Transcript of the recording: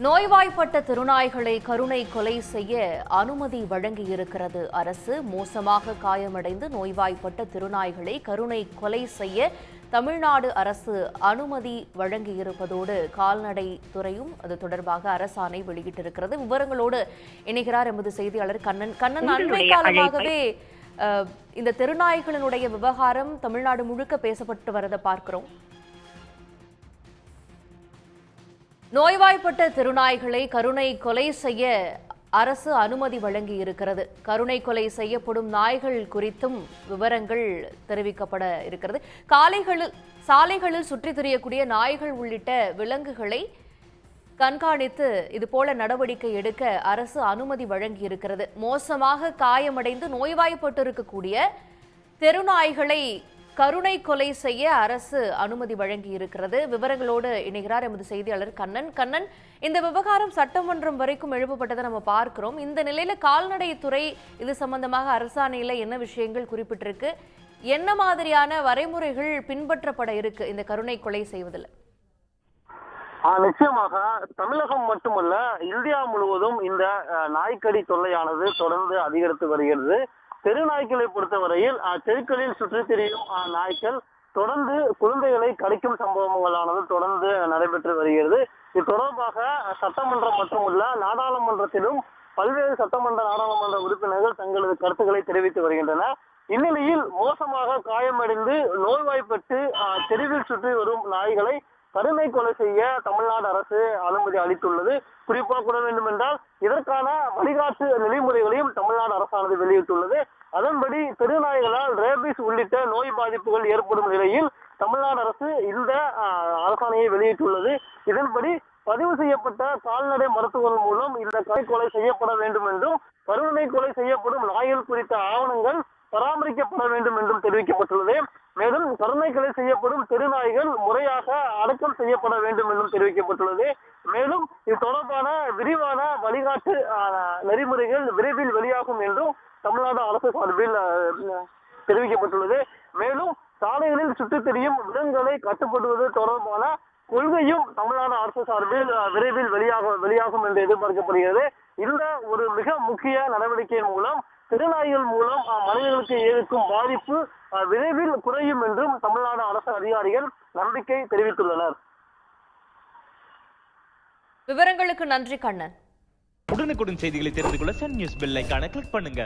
நோய்வாய்ப்பட்ட திருநாய்களை கருணை கொலை செய்ய அனுமதி வழங்கியிருக்கிறது அரசு. மோசமாக காயமடைந்து நோய்வாய்ப்பட்ட திருநாய்களை கருணை கொலை செய்ய தமிழ்நாடு அரசு அனுமதி வழங்கியிருப்பதோடு கால்நடை துறையும் அது தொடர்பாக அரசாணை வெளியிட்டிருக்கிறது. விவரங்களோடு இணைகிறார் எமது செய்தியாளர் கண்ணன். அண்மை காலமாகவே இந்த திருநாய்களினுடைய விவகாரம் தமிழ்நாடு முழுக்க பேசப்பட்டு வரதை பார்க்கிறோம். நோய்வாய்ப்பட்ட திருநாய்களை கருணை கொலை செய்ய அரசு அனுமதி வழங்கி இருக்கிறது. கருணை கொலை செய்யப்படும் நாய்கள் குறித்தும் விவரங்கள் தெரிவிக்கப்பட இருக்கிறது. சாலைகளில் சுற்றித் திரியக்கூடிய நாய்கள் உள்ளிட்ட விலங்குகளை கண்காணித்து இதுபோல நடவடிக்கை எடுக்க அரசு அனுமதி வழங்கி இருக்கிறது. மோசமாக காயமடைந்து நோய்வாய்ப்பட்டிருக்கக்கூடிய தெருநாய்களை கருணை கொலை செய்ய அரசு அனுமதி வழங்கி இருக்கிறது. விவரங்களோடு இணைகிறார் எமது செய்தியாளர் கண்ணன். இந்த விவகாரம் சட்டமன்றம் வரைக்கும் எழுப்பப்பட்டதை நம்ம பார்க்கிறோம். இந்த நிலையில கால்நடைத்துறை இது சம்பந்தமாக அரசாணையில என்ன விஷயங்கள் குறிப்பிட்டிருக்கு, என்ன மாதிரியான வரைமுறைகள் பின்பற்றப்பட இருக்கு இந்த கருணை கொலை செய்வதில்? நிச்சயமாக தமிழகம் மட்டுமல்ல, இந்தியா முழுவதும் இந்த நாய்க்கடி தொல்லையானது தொடர்ந்து அதிகரித்து வருகிறது. தெருநாய்க்களை பொறுத்தவரையில் தெருக்களில் சுற்றித் திரியும் நாய்க்கள் தொடர்ந்து குழந்தைகளை கடிக்கும் சம்பவங்களானது தொடர்ந்து நடைபெற்று வருகிறது. இது தொடர்பாக சட்டமன்றம் மட்டுமல்ல, நாடாளுமன்றத்திலும் பல்வேறு சட்டமன்ற நாடாளுமன்ற உறுப்பினர்கள் தங்களது கருத்துக்களை தெரிவித்து வருகின்றனர். இந்நிலையில் மோசமாக காயமடைந்து நோய்வாய்ப்பட்டு தெருவில் சுற்றி வரும் நாய்களை கருணை கொலை செய்ய தமிழ்நாடு அரசு அனுமதி அளித்துள்ளது. குறிப்பாக கூற வேண்டும் என்றால் இதற்கான வழிகாட்டு நெறிமுறைகளையும் தமிழ்நாடு அரசானது வெளியிட்டுள்ளது. அதன்படி தெருநாய்களால் ரேபிஸ் உள்ளிட்ட நோய் பாதிப்புகள் ஏற்படும் நிலையில் தமிழ்நாடு அரசு இந்த அரசாணையை வெளியிட்டுள்ளது. இதன்படி பதிவு செய்யப்பட்ட கால்நடை மருத்துவர்கள் மூலம் இந்த கருணை கொலை செய்யப்பட வேண்டும் என்றும், கருணை கொலை செய்யப்படும் நாய்கள் குறித்த ஆவணங்கள் பராமரிக்கப்பட வேண்டும் என்றும் தெரிவிக்கப்பட்டுள்ளது. மேலும் கருணை கொலை செய்யப்படும் தெருநாய்கள் முறையாக அடக்கம் செய்யப்பட வேண்டும் என்றும் தெரிவிக்கப்பட்டுள்ளது. மேலும் இது தொடர்பான விரிவான வழிகாட்டு நெறிமுறைகள் விரைவில் வெளியாகும் என்றும் தமிழ்நாடு அரசு சார்பில் தெரிவிக்கப்பட்டுள்ளது. மேலும் சாலைகளில் சுற்றித் திரியும் விலங்குகளை கட்டுப்படுத்துவது தொடர்பான கொள்கையும் தமிழ்நாடு அரசு சார்பில் விரைவில் வெளியாகும் என்று எதிர்பார்க்கப்படுகிறது. இந்த ஒரு மிக முக்கிய நடவடிக்கையின் மூலம் திருநாய்கள் மூலம் மனிதர்களுக்கு ஏற்படும் பாதிப்பு விரைவில் குறையும் என்றும் தமிழ்நாடு அரசு அதிகாரிகள் நம்பிக்கை தெரிவித்துள்ளனர். விவரங்களுக்கு நன்றி கண்ணன். உடனுக்குடன் செய்திகளை தெரிந்து கொள்ள சன் நியூஸ் பெல் ஐகானை கிளிக் பண்ணுங்க.